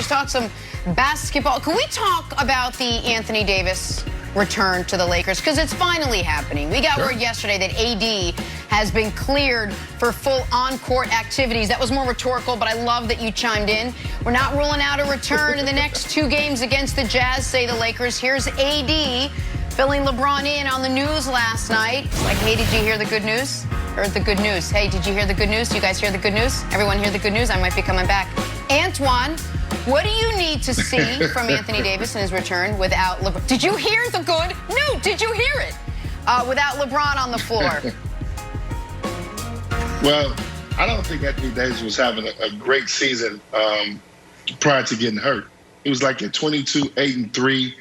Let's talk some basketball. Can we talk about the Anthony Davis return to the Lakers? Because it's finally happening. We got word yesterday that AD has been cleared for full on-court activities. That was more rhetorical, but I love that you chimed in. We're not ruling out a return in the next 2 games against the Jazz, say the Lakers. Here's AD filling LeBron in on the news last night. Like, hey, did you hear the good news? Heard the good news. Hey, did you hear the good news? Do you guys hear the good news? Everyone hear the good news? I might be coming back. Antoine, what do you need to see from Anthony Davis in his return without LeBron? Did you hear the good? No, did you hear it? Without LeBron on the floor. Well, I don't think Anthony Davis was having a great season prior to getting hurt. He was like at 22, 8, and 3.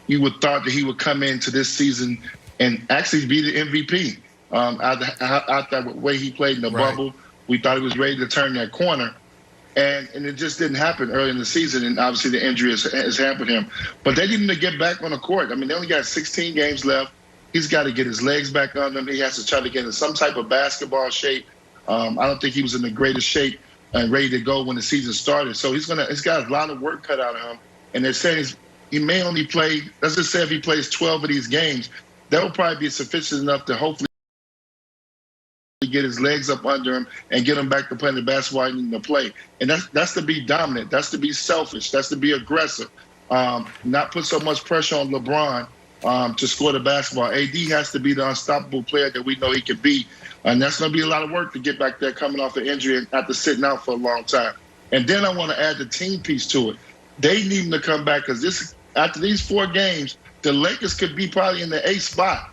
You would thought that he would come into this season and actually be the MVP. Out that way he played in the bubble, we thought he was ready to turn that corner. And it just didn't happen early in the season, and obviously the injury has hampered him. But they need him to get back on the court. I mean, they only got 16 games left. He's got to get his legs back on them. He has to try to get in some type of basketball shape. I don't think he was in the greatest shape and ready to go when the season started. So he's got a lot of work cut out of him. And they're saying he may only play, let's just say if he plays 12 of these games, that will probably be sufficient enough to hopefully get his legs up under him and get him back to playing the basketball he needs to play. And that's to be dominant. That's to be selfish. That's to be aggressive. Not put so much pressure on LeBron to score the basketball. AD has to be the unstoppable player that we know he can be. And that's going to be a lot of work to get back there coming off an injury and after sitting out for a long time. And then I want to add the team piece to it. They need him to come back because after these 4 games, the Lakers could be probably in the 8th spot.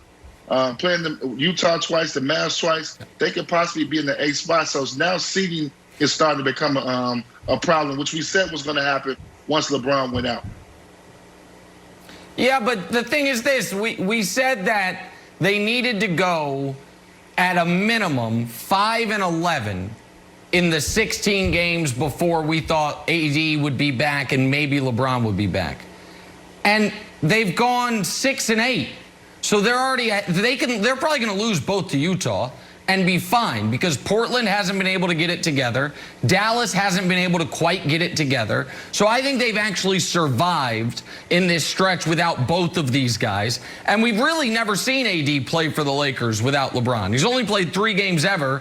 Playing the Utah twice, the Mavs twice, they could possibly be in the 8th spot. So now seeding is starting to become a problem, which we said was going to happen once LeBron went out. Yeah, but the thing is this. We said that they needed to go at a minimum 5-11 in the 16 games before we thought AD would be back and maybe LeBron would be back. And they've gone 6-8. So they're probably going to lose both to Utah and be fine because Portland hasn't been able to get it together. Dallas hasn't been able to quite get it together. So I think they've actually survived in this stretch without both of these guys. And we've really never seen AD play for the Lakers without LeBron. He's only played 3 games ever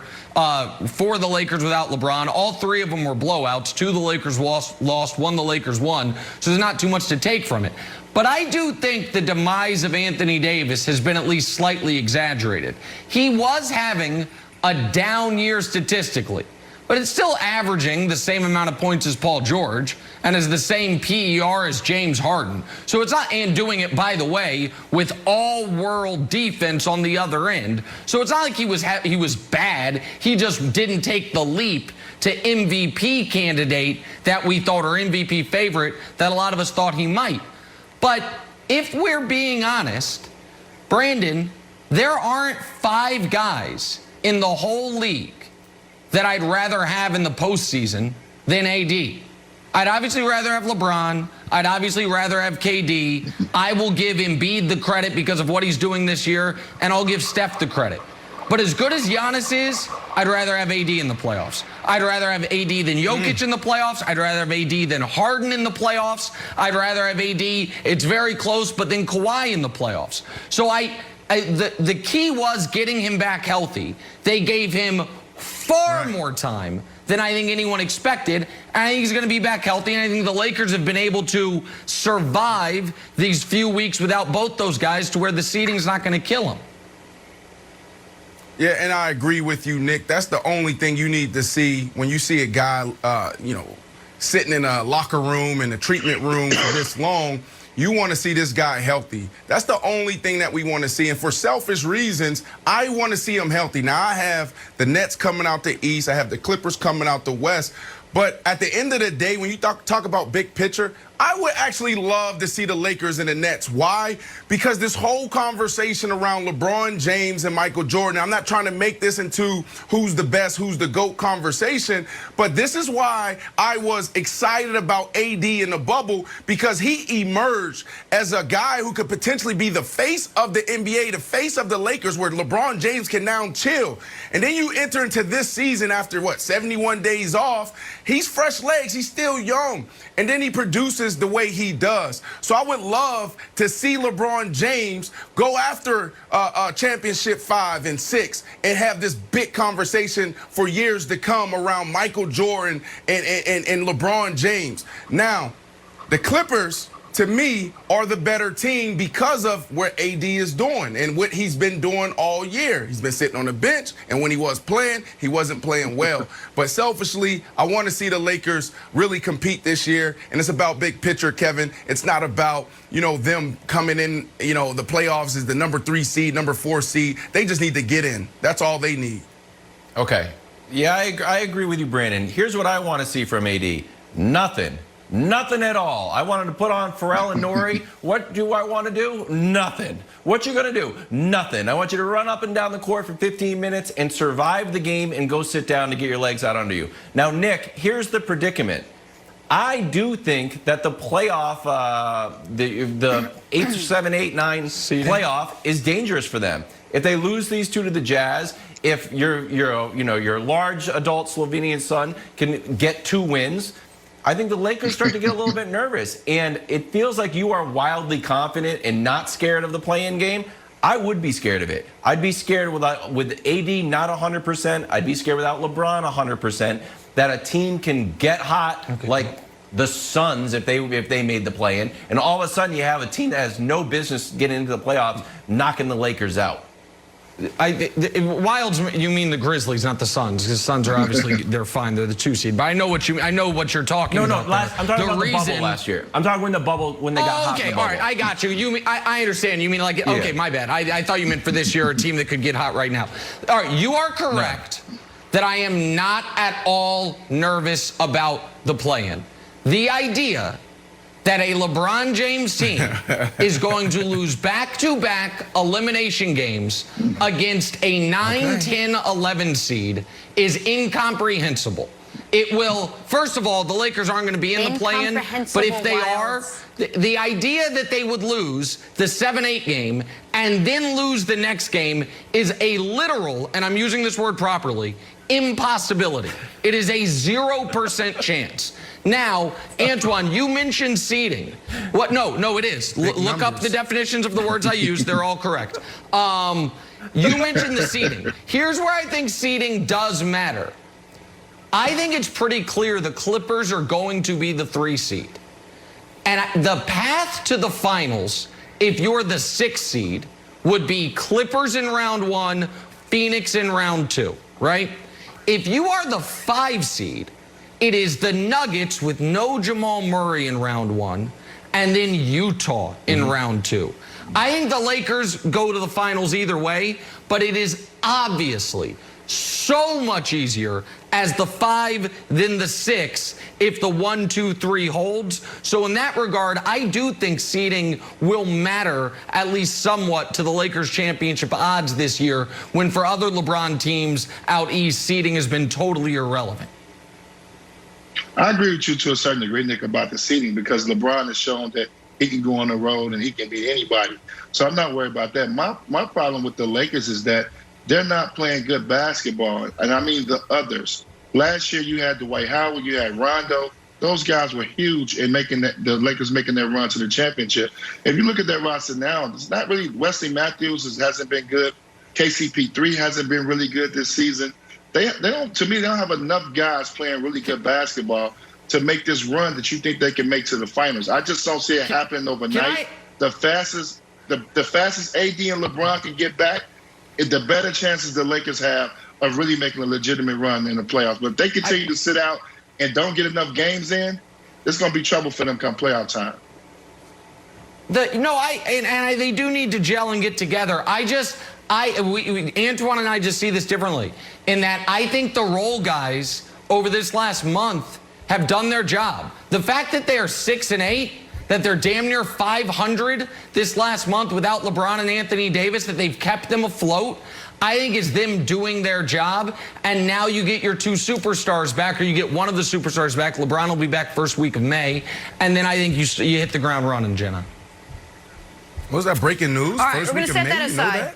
for the Lakers without LeBron. All 3 of them were blowouts. 2 the Lakers lost, 1 the Lakers won. So there's not too much to take from it. But I do think the demise of Anthony Davis has been at least slightly exaggerated. He was having a down year statistically, but it's still averaging the same amount of points as Paul George and has the same PER as James Harden. So it's not, and doing it, by the way, with all-world defense on the other end. So it's not like he was bad. He just didn't take the leap to MVP candidate that we thought, or MVP favorite that a lot of us thought he might. But if we're being honest, Brandon, there aren't 5 guys in the whole league that I'd rather have in the postseason than AD. I'd obviously rather have LeBron. I'd obviously rather have KD. I will give Embiid the credit because of what he's doing this year, and I'll give Steph the credit. But as good as Giannis is, I'd rather have AD in the playoffs. I'd rather have AD than Jokic in the playoffs. I'd rather have AD than Harden in the playoffs. I'd rather have AD, it's very close, but then Kawhi in the playoffs. So the key was getting him back healthy. They gave him far more time than I think anyone expected. And I think he's going to be back healthy. And I think the Lakers have been able to survive these few weeks without both those guys to where the seeding's not going to kill them. Yeah, and I agree with you, Nick. That's the only thing you need to see when you see a guy, sitting in a locker room, in a treatment room for this long. You want to see this guy healthy. That's the only thing that we want to see. And for selfish reasons, I want to see him healthy. Now, I have the Nets coming out the East. I have the Clippers coming out the West. But at the end of the day, when you talk about big picture, I would actually love to see the Lakers and the Nets. Why? Because this whole conversation around LeBron James and Michael Jordan, I'm not trying to make this into who's the best, who's the GOAT conversation, but this is why I was excited about AD in the bubble, because he emerged as a guy who could potentially be the face of the NBA, the face of the Lakers, where LeBron James can now chill. And then you enter into this season after, 71 days off. He's fresh legs. He's still young. And then he produces the way he does. So I would love to see LeBron James go after championship 5 and 6 and have this big conversation for years to come around Michael Jordan and LeBron James. Now, the Clippers, to me, are the better team because of what AD is doing and what he's been doing all year. He's been sitting on the bench, and when he was playing, he wasn't playing well. But selfishly, I want to see the Lakers really compete this year, and it's about big picture, Kevin. It's not about, them coming in, the playoffs is the number 3 seed, number 4 seed. They just need to get in. That's all they need. Okay. Yeah, I agree with you, Brandon. Here's what I want to see from AD. Nothing. Nothing at all. I wanted to put on Pharrell and Nori. What do I want to do? Nothing. What you going to do? Nothing. I want you to run up and down the court for 15 minutes and survive the game and go sit down to get your legs out under you. Now, Nick, here's the predicament. I do think that the playoff, the 8, 7, 8, 9 playoff is dangerous for them. If they lose these 2 to the Jazz, if your large adult Slovenian son can get 2 wins, I think the Lakers start to get a little bit nervous, and it feels like you are wildly confident and not scared of the play-in game. I would be scared of it. I'd be scared with AD not 100%. I'd be scared without LeBron 100%. That a team can get hot like the Suns if they made the play-in, and all of a sudden you have a team that has no business getting into the playoffs, knocking the Lakers out. Wilds, you mean the Grizzlies, not the Suns, because Suns are obviously they're fine. They're the 2 seed. But I know what you're talking about. No. I'm talking about the bubble last year. I'm talking when they got hot. Okay, all right, I got you. You mean I understand. You mean like okay, my bad. I thought you meant for this year a team that could get hot right now. All right, you are correct that I am not at all nervous about the play-in. The idea that a LeBron James team is going to lose back-to-back elimination games against a 9, 10, 11 seed is incomprehensible. It will, first of all, the Lakers aren't going to be in the play-in, but if they are, the idea that they would lose the 7-8 game and then lose the next game is a literal, and I'm using this word properly, impossibility. It is a 0% chance. Now, Antoine, you mentioned seeding. What? No, it is. Look up the definitions of the words I use. They're all correct. You mentioned the seeding. Here's where I think seeding does matter. I think it's pretty clear the Clippers are going to be the 3 seed. And the path to the finals, if you're the 6 seed, would be Clippers in round 1, Phoenix in round 2, right? If you are the 5 seed, it is the Nuggets with no Jamal Murray in round 1, and then Utah in round 2. I think the Lakers go to the finals either way, but it is obviously so much easier as the 5 than the 6 if the 1, 2, 3 holds. So in that regard, I do think seeding will matter at least somewhat to the Lakers championship odds this year, when for other LeBron teams out east, seeding has been totally irrelevant. I agree with you to a certain degree, Nick, about the seeding, because LeBron has shown that he can go on the road and he can beat anybody. So I'm not worried about that. My problem with the Lakers is that they're not playing good basketball, and I mean the others. Last year you had Dwight Howard, you had Rondo. Those guys were huge in making the Lakers making their run to the championship. If you look at that roster now, it's not really. Wesley Matthews hasn't been good. KCP3 hasn't been really good this season. They don't. To me, they don't have enough guys playing really good basketball to make this run that you think they can make to the finals. I just don't see it happening overnight. The fastest AD and LeBron can get back, the better chances the Lakers have of really making a legitimate run in the playoffs. But if they continue to sit out and don't get enough games in, it's going to be trouble for them come playoff time. They do need to gel and get together. Antoine and I just see this differently in that I think the role guys over this last month have done their job. The fact that they are 6-8, that they're damn near 500 this last month without LeBron and Anthony Davis, that they've kept them afloat, I think is them doing their job. And now you get your two superstars back, or you get one of the superstars back. LeBron will be back first week of May. And then I think you hit the ground running, Jenna. What was that, breaking news? All right, First we're going to week of set May? that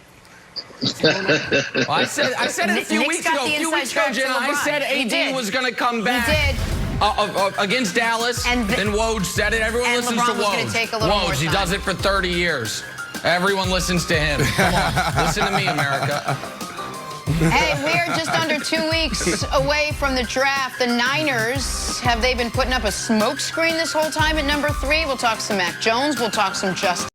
You know aside. Well, I said it a few Nick's weeks got ago. the A few inside weeks ago, track to Jenna, I LeBron. said He AD did. was going to come back. He did. Against Dallas, And then Woj said it. Everyone and listens LeBron to was gonna Woj. take a little more Woj, he time. does it for 30 years. Everyone listens to him. Come on, listen to me, America. Hey, we are just under 2 weeks away from the draft. The Niners, have they been putting up a smoke screen this whole time at number 3? We'll talk some Mac Jones. We'll talk some Justin.